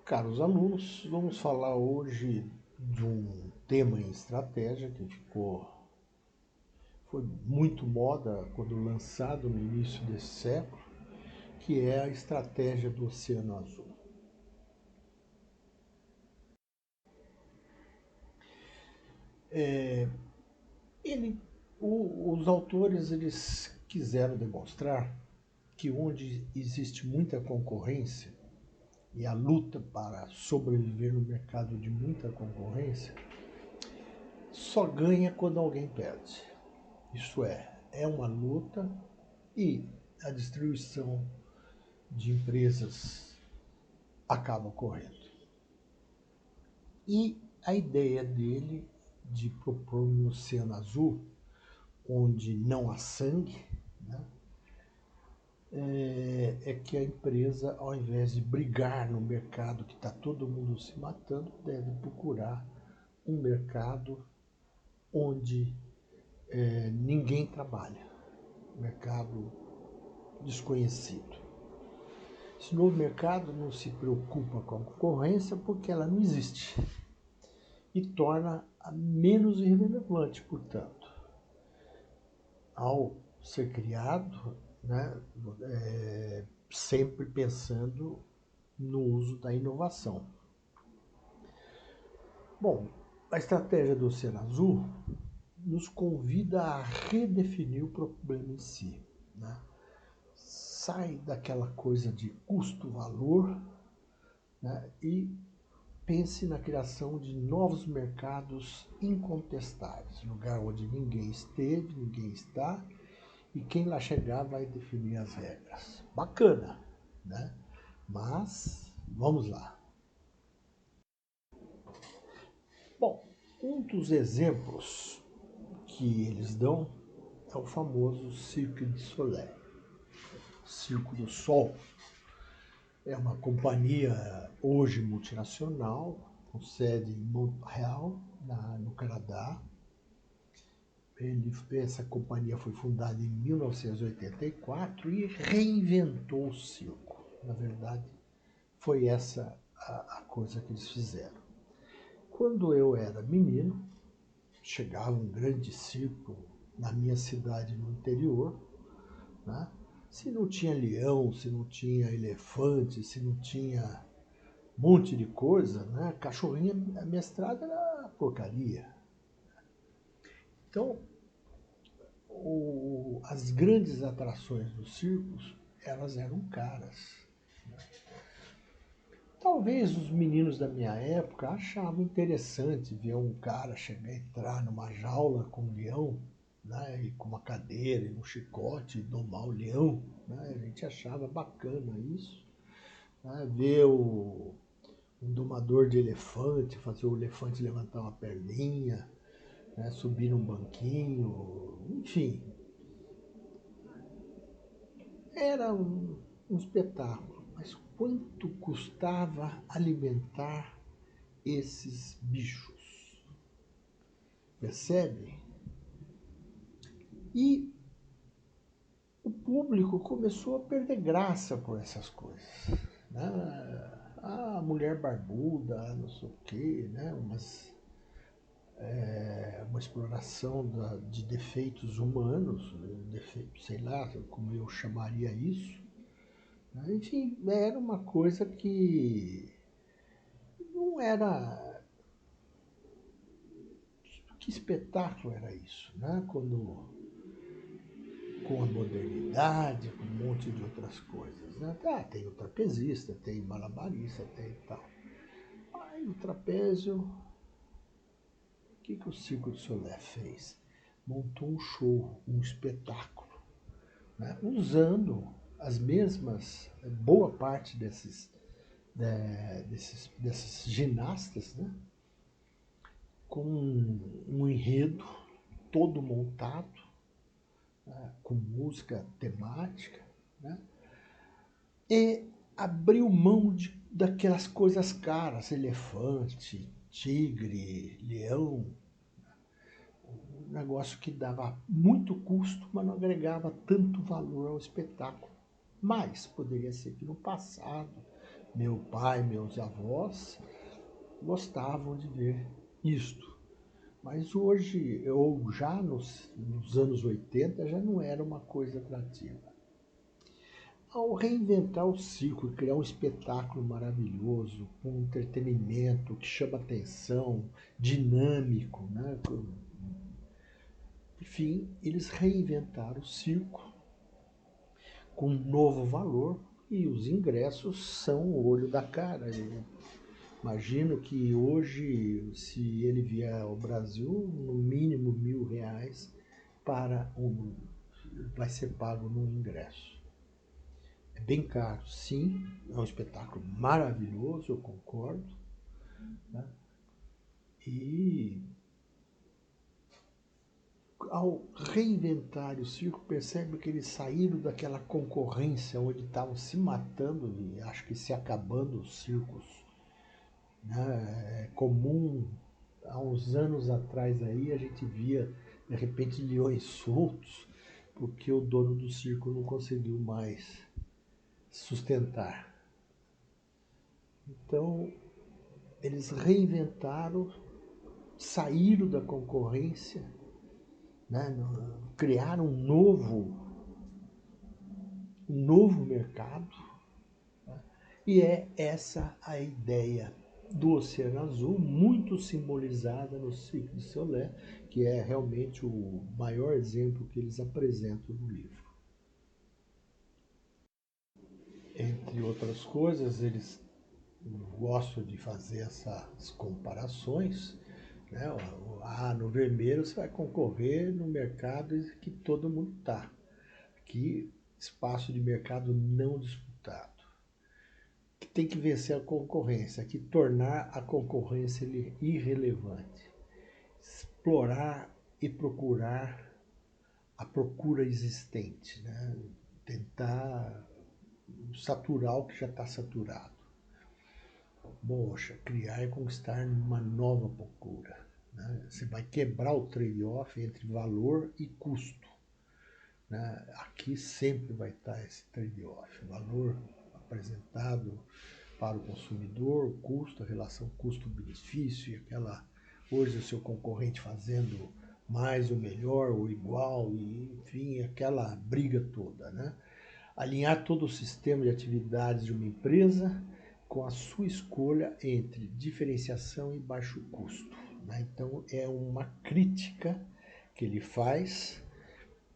Caros alunos, vamos falar hoje de um tema em estratégia que foi muito moda quando lançado no início desse século, que é a estratégia do Oceano Azul. Os autores eles quiseram demonstrar que onde existe muita concorrência e a luta para sobreviver no mercado de muita concorrência, só ganha quando alguém perde. Isso é uma luta e a destruição de empresas acaba ocorrendo. E a ideia dele de propor um oceano azul, onde não há sangue, né, é que a empresa, ao invés de brigar no mercado que está todo mundo se matando, deve procurar um mercado onde ninguém trabalha, mercado desconhecido. Esse novo mercado não se preocupa com a concorrência porque ela não existe e torna-a menos irrelevante, portanto, ao ser criado, né, sempre pensando no uso da inovação. Bom, a estratégia do Oceano Azul nos convida a redefinir o problema em si, né? Sai daquela coisa de custo-valor, né, e pense na criação de novos mercados incontestáveis, lugar onde ninguém esteve, ninguém está, e quem lá chegar vai definir as regras. Bacana, né? Mas vamos lá. Bom, um dos exemplos que eles dão é o famoso Cirque du Soleil, Circo do Sol. É uma companhia hoje multinacional, com sede em Montreal, no Canadá. Essa companhia foi fundada em 1984 e reinventou o circo. Na verdade, foi essa a coisa que eles fizeram. Quando eu era menino, chegava um grande circo na minha cidade no interior, né? Se não tinha leão, se não tinha elefante, se não tinha um monte de coisa, né? Cachorrinha amestrada era porcaria. Então, as grandes atrações dos circos, elas eram caras. Talvez os meninos da minha época achavam interessante ver um cara entrar numa jaula com um leão, né, e com uma cadeira e um chicote, domar o leão. Né, a gente achava bacana isso. Né, ver um domador de elefante, fazer o elefante levantar uma perninha, né, subir num banquinho, enfim. Era um espetáculo, mas quanto custava alimentar esses bichos? Percebe? E o público começou a perder graça por essas coisas. Né? A mulher barbuda, não sei o quê, né? Uma exploração de defeitos humanos, sei lá como eu chamaria isso. Enfim, era uma coisa que não era. Que espetáculo era isso, né? Quando, com a modernidade, com um monte de outras coisas. Né? Tem o trapezista, tem malabarista, tem tal. Aí o trapézio, o que o Circo du Soleil fez? Montou um show, um espetáculo, né? Usando as mesmas, boa parte desses ginastas, né? Com um enredo todo montado, né? Com música temática, né? E abriu mão daquelas coisas caras, elefante, tigre, leão, um negócio que dava muito custo, mas não agregava tanto valor ao espetáculo. Mas poderia ser que no passado Meu pai, meus avós gostavam de ver isto. Mas hoje, ou já nos anos 80, já não era uma coisa atrativa. Ao reinventar o circo, criar um espetáculo maravilhoso, com um entretenimento que chama atenção, dinâmico, né? Enfim, eles reinventaram o circo com um novo valor e os ingressos são o olho da cara. Eu imagino que hoje, se ele vier ao Brasil, no mínimo R$ 1.000 para vai ser pago no ingresso. É bem caro, sim, é um espetáculo maravilhoso, eu concordo, né? E ao reinventar o circo, percebe que eles saíram daquela concorrência onde estavam se matando e acho que se acabando os circos, né? É comum, há uns anos atrás aí, a gente via de repente leões soltos porque o dono do circo não conseguiu mais sustentar. Então, eles reinventaram, saíram da concorrência, né? Criaram um novo mercado, né? E é essa a ideia do Oceano Azul, muito simbolizada no Cirque du Soleil, que é realmente o maior exemplo que eles apresentam no livro. Entre outras coisas, eles gostam de fazer essas comparações, né? No vermelho você vai concorrer no mercado que todo mundo está. Aqui, espaço de mercado não disputado. Que tem que vencer a concorrência, que tornar a concorrência irrelevante. Explorar e procurar a procura existente, né? Tentar saturar o que já está saturado. Poxa, criar e conquistar uma nova procura, né? Você vai quebrar o trade-off entre valor e custo, né? Aqui sempre vai estar esse trade-off, valor apresentado para o consumidor, custo, a relação custo-benefício, e aquela hoje o seu concorrente fazendo mais ou melhor ou igual, e enfim, aquela briga toda, né? Alinhar todo o sistema de atividades de uma empresa com a sua escolha entre diferenciação e baixo custo, né? Então é uma crítica que ele faz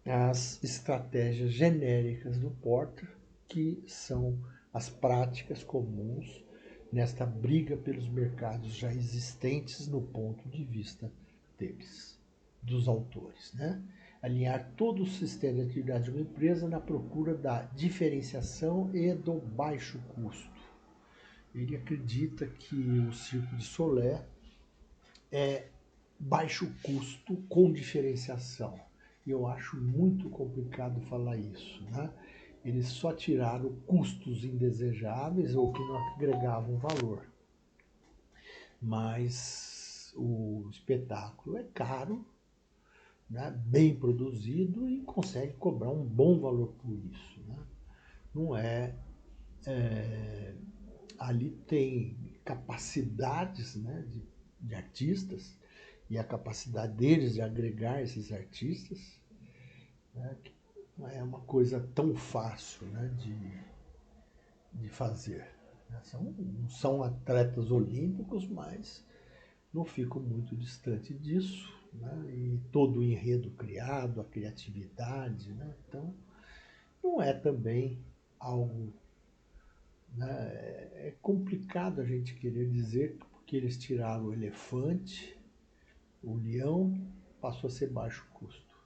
às estratégias genéricas do Porter, que são as práticas comuns nesta briga pelos mercados já existentes no ponto de vista deles, dos autores, né? Alinhar todo o sistema de atividade de uma empresa na procura da diferenciação e do baixo custo. Ele acredita que o Cirque du Soleil é baixo custo com diferenciação. E eu acho muito complicado falar isso, né? Eles só tiraram custos indesejáveis ou que não agregavam valor. Mas o espetáculo é caro, né? Bem produzido e consegue cobrar um bom valor por isso, né? Não ali tem capacidades, né, de artistas e a capacidade deles de agregar esses artistas, né, que não é uma coisa tão fácil, né, de fazer. Não são atletas olímpicos, mas não ficam muito distante disso, né, e todo o enredo criado, a criatividade, né, então não é também algo, né, é complicado a gente querer dizer que eles tiraram o elefante, o leão, passou a ser baixo custo,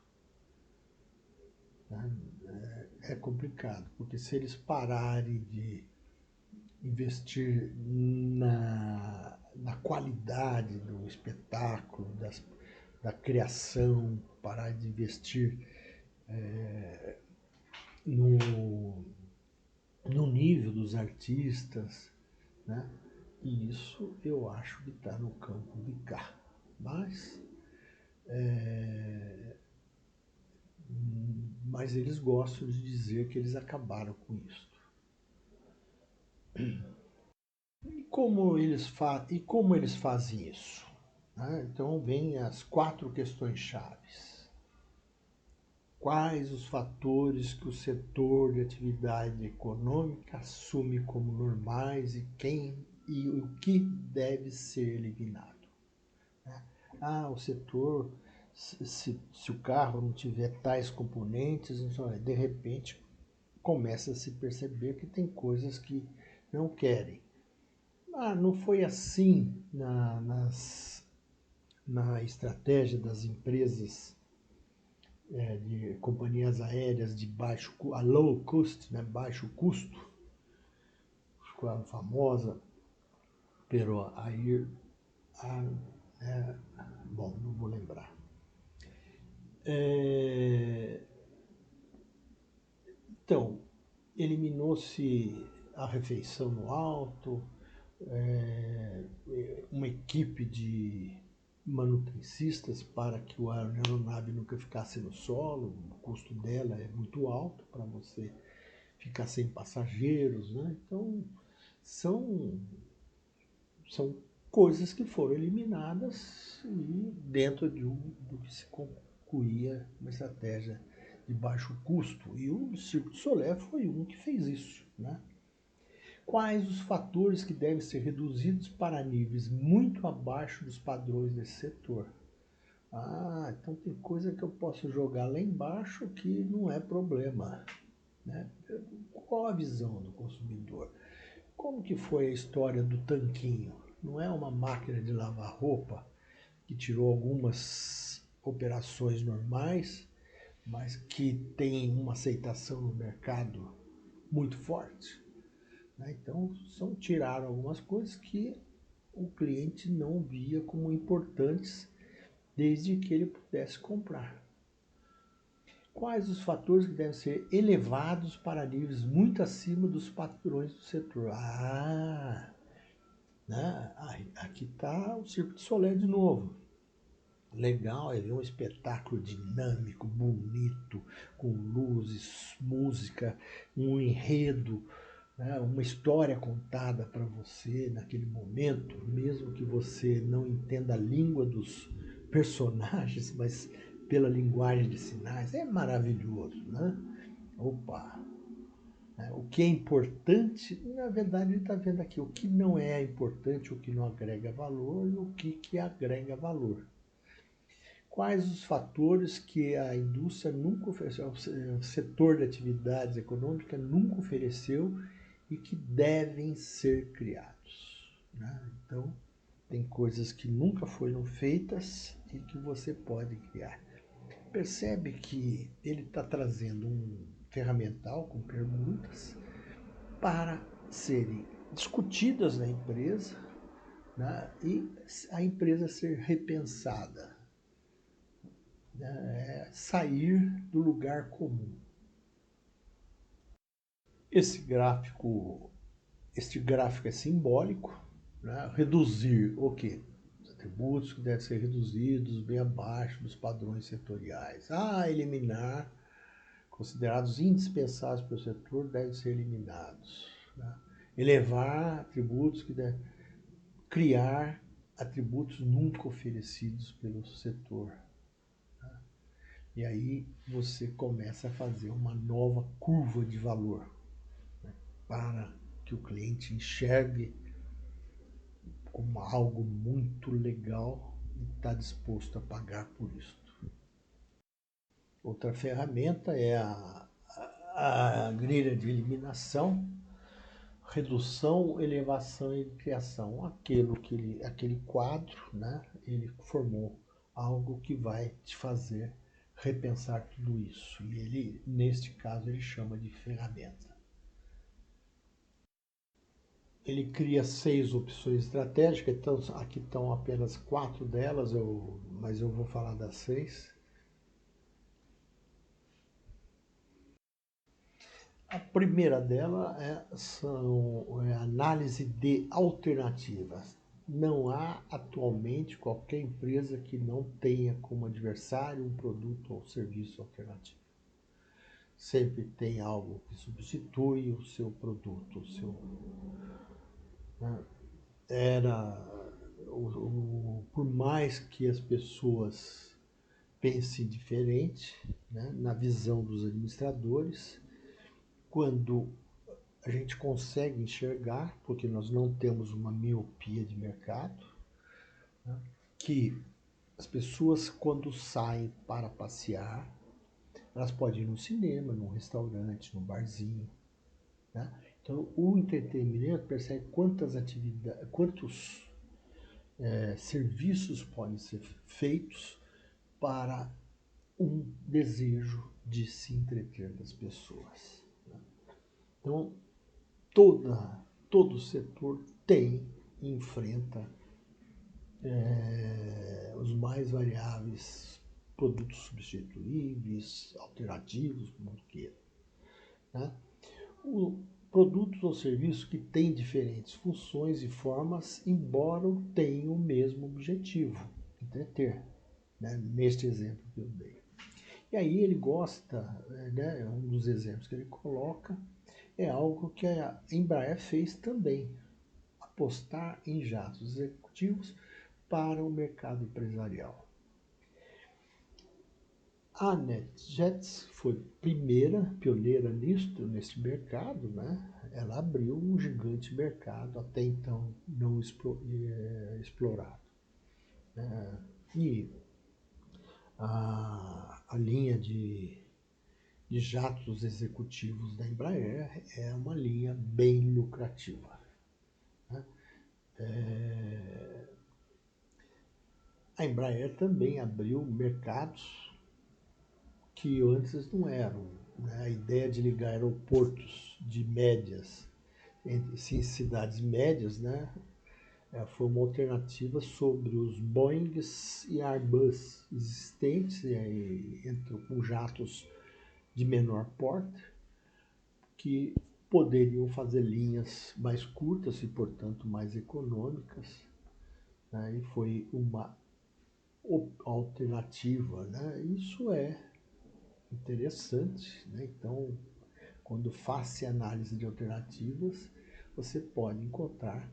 né? É complicado, porque se eles pararem de investir na qualidade do espetáculo, da criação, parar de investir no, no nível dos artistas, né? E isso eu acho que está no campo de cá. Mas, mas eles gostam de dizer que eles acabaram com isso. como eles fazem isso? Né? Então, vem as 4 questões chaves. Quais os fatores que o setor de atividade econômica assume como normais e o que deve ser eliminado? Né? O setor, se o carro não tiver tais componentes, de repente começa a se perceber que tem coisas que não querem. Não foi assim na estratégia das empresas de companhias aéreas de a low cost, né, baixo custo, ficou a famosa, pero aí, bom, não vou lembrar. Então, eliminou-se a refeição no alto, uma equipe de manutencistas para que a aeronave nunca ficasse no solo, o custo dela é muito alto para você ficar sem passageiros, né? Então, são, são coisas que foram eliminadas e dentro do que se concluía uma estratégia de baixo custo. E o Cirque du Soleil foi um que fez isso, né? Quais os fatores que devem ser reduzidos para níveis muito abaixo dos padrões desse setor? Então tem coisa que eu posso jogar lá embaixo que não é problema, né? Qual a visão do consumidor? Como que foi a história do tanquinho? Não é uma máquina de lavar roupa que tirou algumas operações normais, mas que tem uma aceitação no mercado muito forte? Então, tiraram algumas coisas que o cliente não via como importantes desde que ele pudesse comprar. Quais os fatores que devem ser elevados para níveis muito acima dos padrões do setor? Né? Aqui está o Cirque du Soleil de novo. Legal, ele é um espetáculo dinâmico, bonito, com luzes, música, um enredo, né? Uma história contada para você naquele momento, mesmo que você não entenda a língua dos personagens, mas pela linguagem de sinais, é maravilhoso, né? Opa! O que é importante, na verdade, ele está vendo aqui o que não é importante, o que não agrega valor e o que agrega valor. Quais os fatores que a indústria nunca ofereceu, o setor de atividades econômicas nunca ofereceu e que devem ser criados? Né? Então, tem coisas que nunca foram feitas e que você pode criar. Percebe que ele está trazendo um ferramental com perguntas para serem discutidas na empresa, né? E a empresa ser repensada, né? Sair do lugar comum. Este gráfico é simbólico, né? Reduzir o quê? Os atributos que devem ser reduzidos bem abaixo dos padrões setoriais. Eliminar, considerados indispensáveis para o setor, devem ser eliminados. Né? Elevar atributos que devem criar atributos nunca oferecidos pelo setor. Né? E aí você começa a fazer uma nova curva de valor, né? Para que o cliente enxergue como algo muito legal e está disposto a pagar por isso. Outra ferramenta é a grelha de eliminação, redução, elevação e criação. Aquele quadro, né, ele formou algo que vai te fazer repensar tudo isso. E ele, neste caso, ele chama de ferramenta. Ele cria 6 opções estratégicas, então aqui estão apenas 4 delas, mas eu vou falar das 6. A primeira dela é análise de alternativas. Não há atualmente qualquer empresa que não tenha como adversário um produto ou serviço alternativo. Sempre tem algo que substitui o seu produto, né? era, por mais que as pessoas pensem diferente, né, na visão dos administradores, quando a gente consegue enxergar, porque nós não temos uma miopia de mercado, né, que as pessoas, quando saem para passear, elas podem ir no cinema, num restaurante, num barzinho, né? Então, o entretenimento percebe quantas atividades, quantos serviços podem ser feitos para um desejo de se entreter das pessoas. Então, todo o setor tem e enfrenta os mais variáveis produtos substituíveis, alternativos, como queira. Né? O, produtos ou serviços que têm diferentes funções e formas, embora tenham o mesmo objetivo, entreter, né? Neste exemplo que eu dei. E aí ele gosta, né, um dos exemplos que ele coloca é algo que a Embraer fez também, apostar em jatos executivos para o mercado empresarial. A NetJets foi pioneira neste mercado, né? Ela abriu um gigante mercado até então não explorado. E a linha de jatos executivos da Embraer é uma linha bem lucrativa. Né? A Embraer também abriu mercados que antes não eram. Né? A ideia de ligar aeroportos de médias, em cidades médias, né? Foi uma alternativa sobre os Boeings e Airbus existentes, e aí entrou com jatos de menor porte, que poderiam fazer linhas mais curtas e, portanto, mais econômicas. Né? E foi uma alternativa. Né? Isso é interessante. Né? Então, quando faz análise de alternativas, você pode encontrar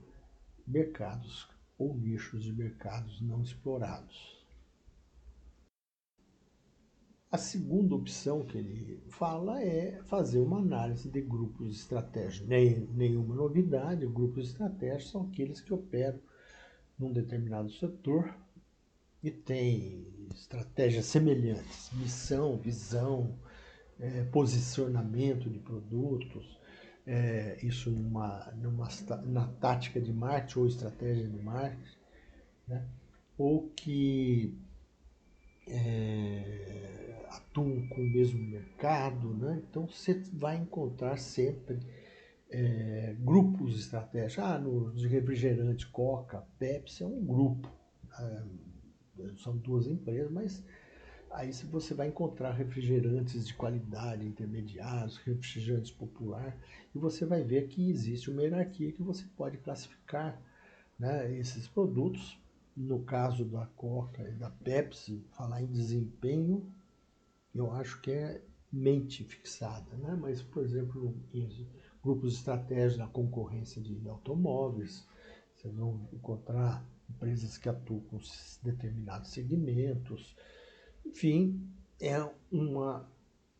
mercados ou nichos de mercados não explorados. A segunda opção que ele fala é fazer uma análise de grupos estratégicos. Nenhuma novidade, grupos estratégicos são aqueles que operam num determinado setor e têm estratégias semelhantes, missão, visão, posicionamento de produtos, isso na tática de marketing ou estratégia de marketing, né? Ou que atuam com o mesmo mercado, né? Então você vai encontrar sempre grupos estratégicos. De refrigerante, Coca, Pepsi é um grupo. São duas empresas, mas aí você vai encontrar refrigerantes de qualidade, intermediários, refrigerantes popular, e você vai ver que existe uma hierarquia que você pode classificar, né, esses produtos. No caso da Coca e da Pepsi, falar em desempenho, eu acho que é mente fixada, né? Mas, por exemplo, em grupos estratégicos na concorrência de automóveis, vocês vão encontrar empresas que atuam com determinados segmentos. Enfim, é uma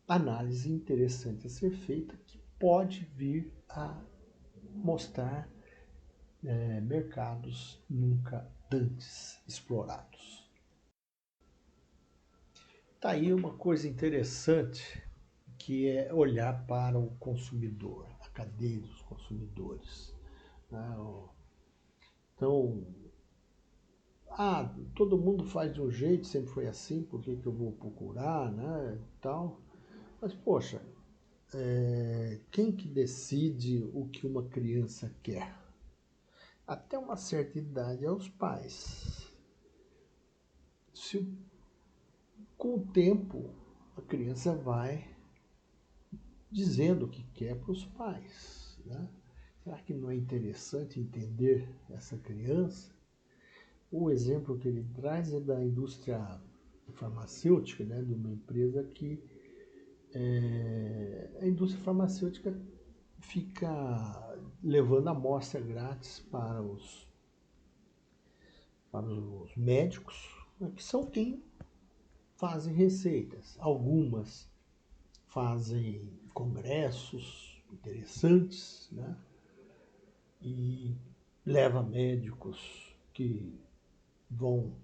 análise interessante a ser feita que pode vir a mostrar mercados nunca antes explorados. Tá aí uma coisa interessante que é olhar para o consumidor, a cadeia dos consumidores. Né? Então, todo mundo faz de um jeito, sempre foi assim, por que eu vou procurar, né? Tal. Mas, poxa, quem que decide o que uma criança quer? Até uma certa idade é os pais. Se, com o tempo, a criança vai dizendo o que quer para os pais. Né? Será que não é interessante entender essa criança? O exemplo que ele traz é da indústria farmacêutica, né? De uma empresa que a indústria farmacêutica fica levando amostra grátis para os para os médicos, né, que são quem fazem receitas. Algumas fazem congressos interessantes, né? E leva médicos que vão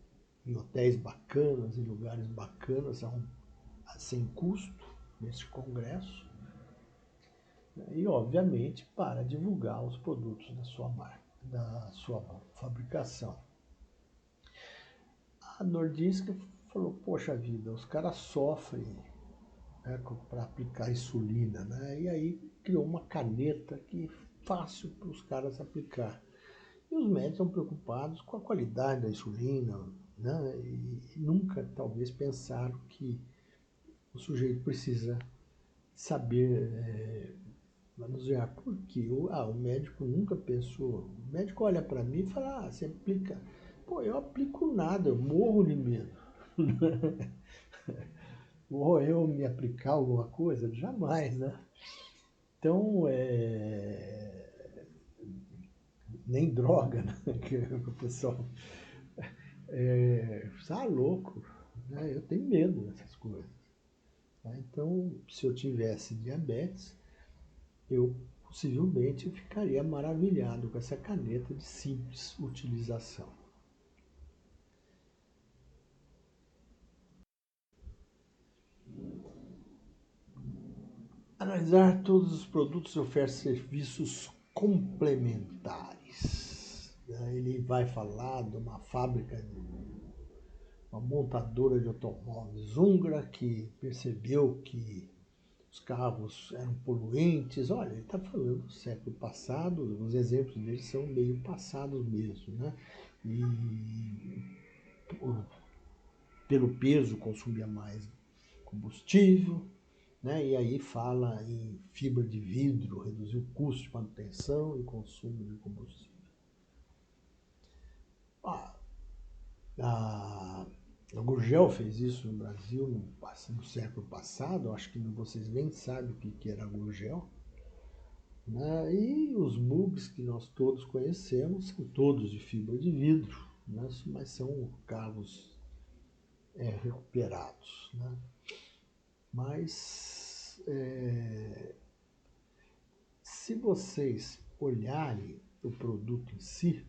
em hotéis bacanas, em lugares bacanas, sem custo, nesse congresso. E, obviamente, para divulgar os produtos da sua marca, da sua fabricação. A Nordisk falou, poxa vida, os caras sofrem, né, para aplicar insulina, né? E aí criou uma caneta que é fácil para os caras aplicar. E os médicos estão preocupados com a qualidade da insulina, né? E nunca, talvez, pensaram que o sujeito precisa saber manusear. Por quê? O médico nunca pensou. O médico olha para mim e fala, você aplica. Pô, eu aplico nada, eu morro de medo. Vou eu me aplicar alguma coisa? Jamais, né? Então, nem droga, né? Que o pessoal tá louco, né? Eu tenho medo dessas coisas. Tá? Então, se eu tivesse diabetes, eu possivelmente ficaria maravilhado com essa caneta de simples utilização. Analisar todos os produtos e ofertas serviços complementares. Ele vai falar de uma fábrica, uma montadora de automóveis húngara que percebeu que os carros eram poluentes. Olha, ele está falando do século passado, os exemplos dele são meio passados mesmo, né? E pelo peso consumia mais combustível, né? E aí fala em fibra de vidro, reduzir o custo de manutenção e consumo de combustível. A Gurgel fez isso no Brasil no século passado, acho que vocês nem sabem o que era a Gurgel. Né? E os mugs que nós todos conhecemos são todos de fibra de vidro, né? Mas são carros recuperados. Né? Mas se vocês olharem o produto em si,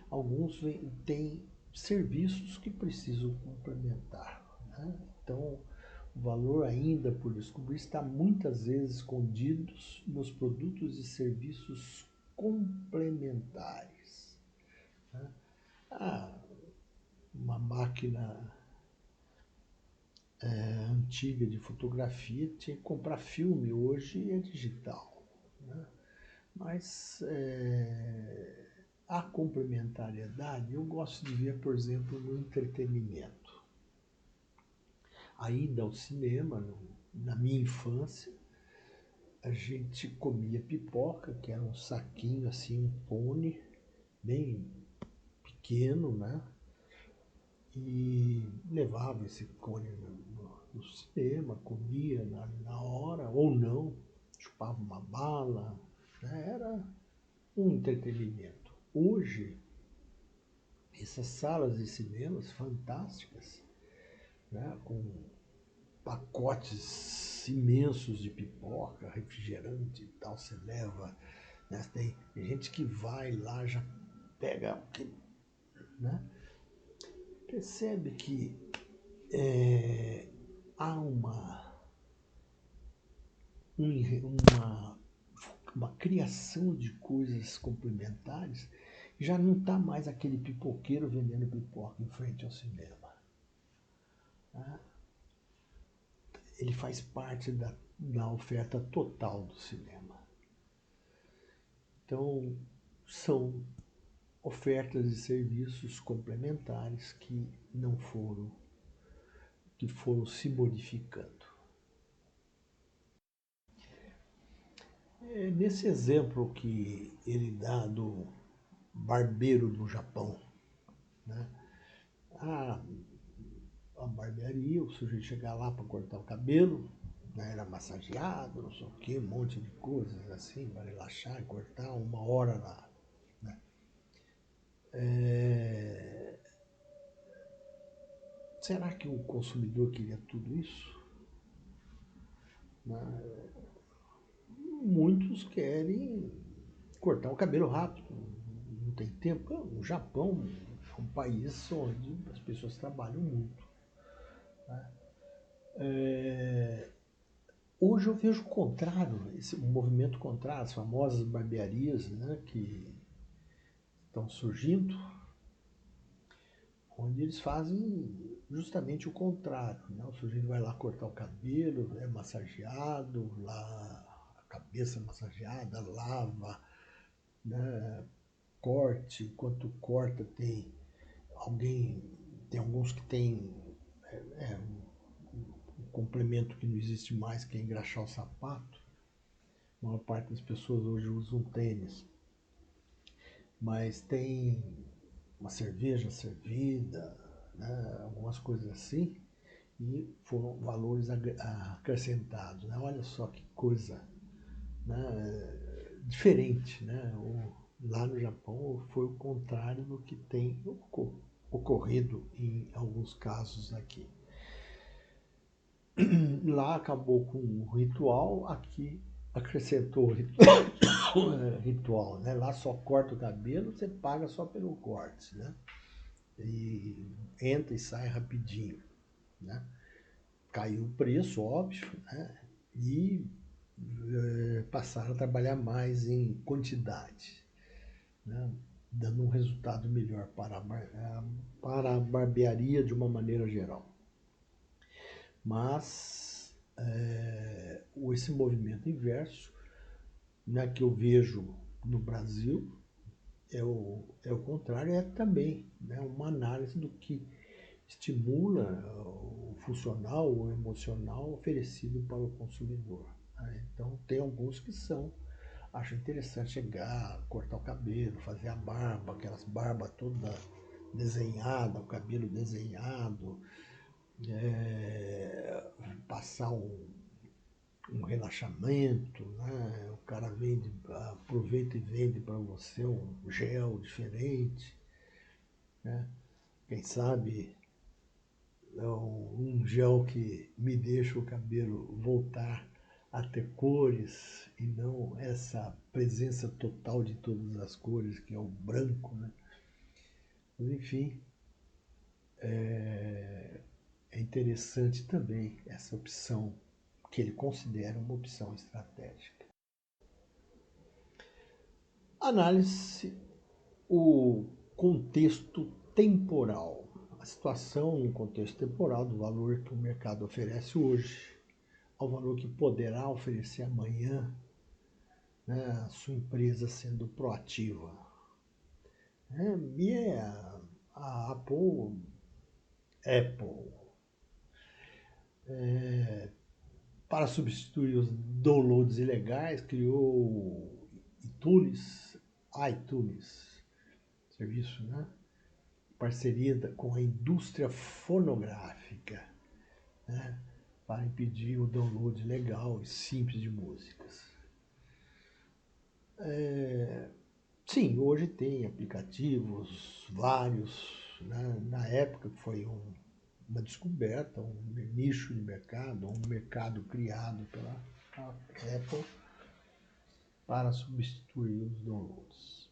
alguns têm serviços que precisam complementar. Né? Então, o valor ainda por descobrir está muitas vezes escondido nos produtos e serviços complementares. Né? Uma máquina antiga de fotografia tinha que comprar filme, hoje é digital. Né? Mas a complementariedade eu gosto de ver, por exemplo, no entretenimento. A ida ao cinema, na minha infância, a gente comia pipoca, que era um saquinho assim, um cone, bem pequeno, né? E levava esse cone no cinema, comia na hora, ou não, chupava uma bala, né? Era um entretenimento. Hoje, essas salas de cinemas fantásticas, né? Com pacotes imensos de pipoca, refrigerante e tal, você leva. Né? Tem gente que vai lá, já pega, né? Percebe que há uma criação de coisas complementares, já não está mais aquele pipoqueiro vendendo pipoca em frente ao cinema. Né? Ele faz parte da oferta total do cinema. Então, são ofertas de serviços complementares que não foram, que foram se modificando. Nesse exemplo que ele dá do barbeiro no Japão, né? A barbearia, o sujeito chegar lá para cortar o cabelo, né? Era massageado, não sei o que, um monte de coisas assim, para relaxar, cortar 1 hora lá. Né? Será que o consumidor queria tudo isso? Muitos querem cortar o cabelo rápido, não tem tempo. O Japão é um país onde as pessoas trabalham muito. Hoje eu vejo o contrário, um movimento contrário, as famosas barbearias, né, que estão surgindo, onde eles fazem justamente o contrário. Né? O sujeito vai lá cortar o cabelo, é massageado, lá a cabeça massageada, lava, né? Corte, enquanto corta tem alguns que tem um complemento que não existe mais, que é engraxar o sapato. A maior parte das pessoas hoje usa um tênis. Mas tem uma cerveja servida, né? Algumas coisas assim, e foram valores acrescentados. Né? Olha só que coisa, né? Diferente. Né? Lá no Japão foi o contrário do que tem ocorrido em alguns casos aqui. Lá acabou com o ritual, aqui acrescentou o ritual, né? Lá só corta o cabelo, você paga só pelo corte, né? E entra e sai rapidinho, né? Caiu o preço, óbvio, né? E passaram a trabalhar mais em quantidade, né? Dando um resultado melhor para a barbearia de uma maneira geral. Mas esse movimento inverso, né, que eu vejo no Brasil é o contrário, é também, né, uma análise do que estimula o funcional, o emocional oferecido para o consumidor. Né? Então tem alguns que acho interessante chegar, cortar o cabelo, fazer a barba, aquelas barbas toda desenhada, o cabelo desenhado, passar um relaxamento, né? O cara aproveita e vende para você um gel diferente, né? Quem sabe é um gel que me deixa o cabelo voltar a ter cores e não essa presença total de todas as cores que é o branco, né? Mas enfim, é interessante também essa opção que ele considera uma opção estratégica. Análise o contexto temporal, a situação no contexto temporal do valor que o mercado oferece hoje, ao valor que poderá oferecer amanhã, né, a sua empresa sendo proativa. E a Apple, para substituir os downloads ilegais, criou iTunes, serviço, né? Parceria com a indústria fonográfica, né? Para impedir o download legal e simples de músicas. Sim, hoje tem aplicativos vários, né? Na época foi uma descoberta, um nicho de mercado, um mercado criado pela Apple para substituir os downloads.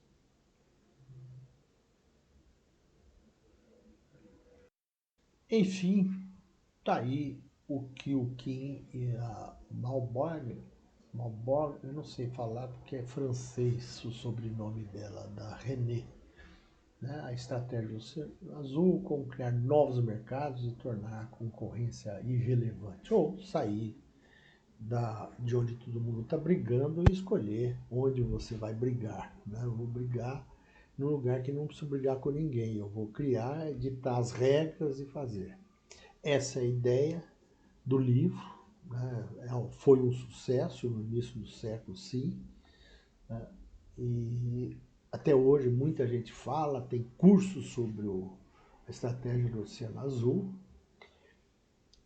Enfim, tá aí o que o Kim e a Malborg, eu não sei falar porque é francês o sobrenome dela, da René, né? A estratégia do Azul, como criar novos mercados e tornar a concorrência irrelevante, ou sair de onde todo mundo está brigando e escolher onde você vai brigar. Né? Eu vou brigar num lugar que não preciso brigar com ninguém, eu vou criar, ditar as regras e fazer. Essa é a ideia do livro, né? Foi um sucesso no início do século, sim, né? E até hoje muita gente fala, tem cursos sobre a estratégia do Oceano Azul,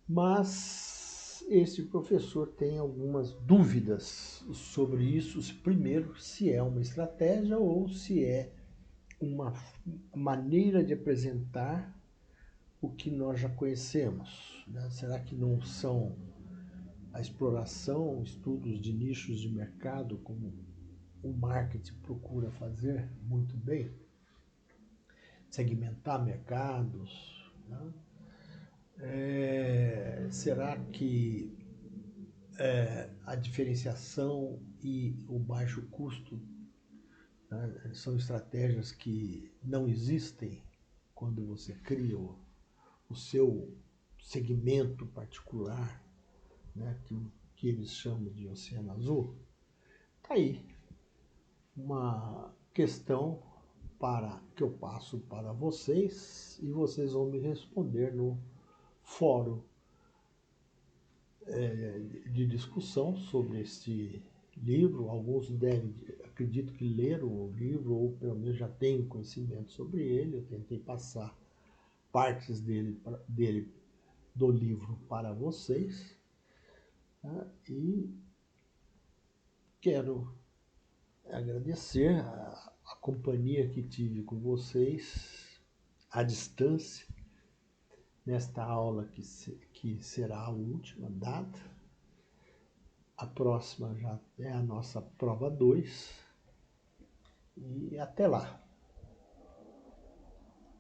mas esse professor tem algumas dúvidas sobre isso. Primeiro, se é uma estratégia ou se é uma maneira de apresentar o que nós já conhecemos, né? Será que não são a exploração, estudos de nichos de mercado, como o marketing procura fazer muito bem, segmentar mercados, né? Será que a diferenciação e o baixo custo, né, são estratégias que não existem quando você cria o seu segmento particular, né, que eles chamam de Oceano Azul? Tá aí uma questão que eu passo para vocês e vocês vão me responder no fórum de discussão sobre este livro. Alguns devem, acredito que leram o livro ou pelo menos já têm conhecimento sobre ele. Eu tentei passar partes dele do livro para vocês, né? E quero agradecer a companhia que tive com vocês à distância nesta aula que será a última data. A próxima já é a nossa prova 2 e até lá.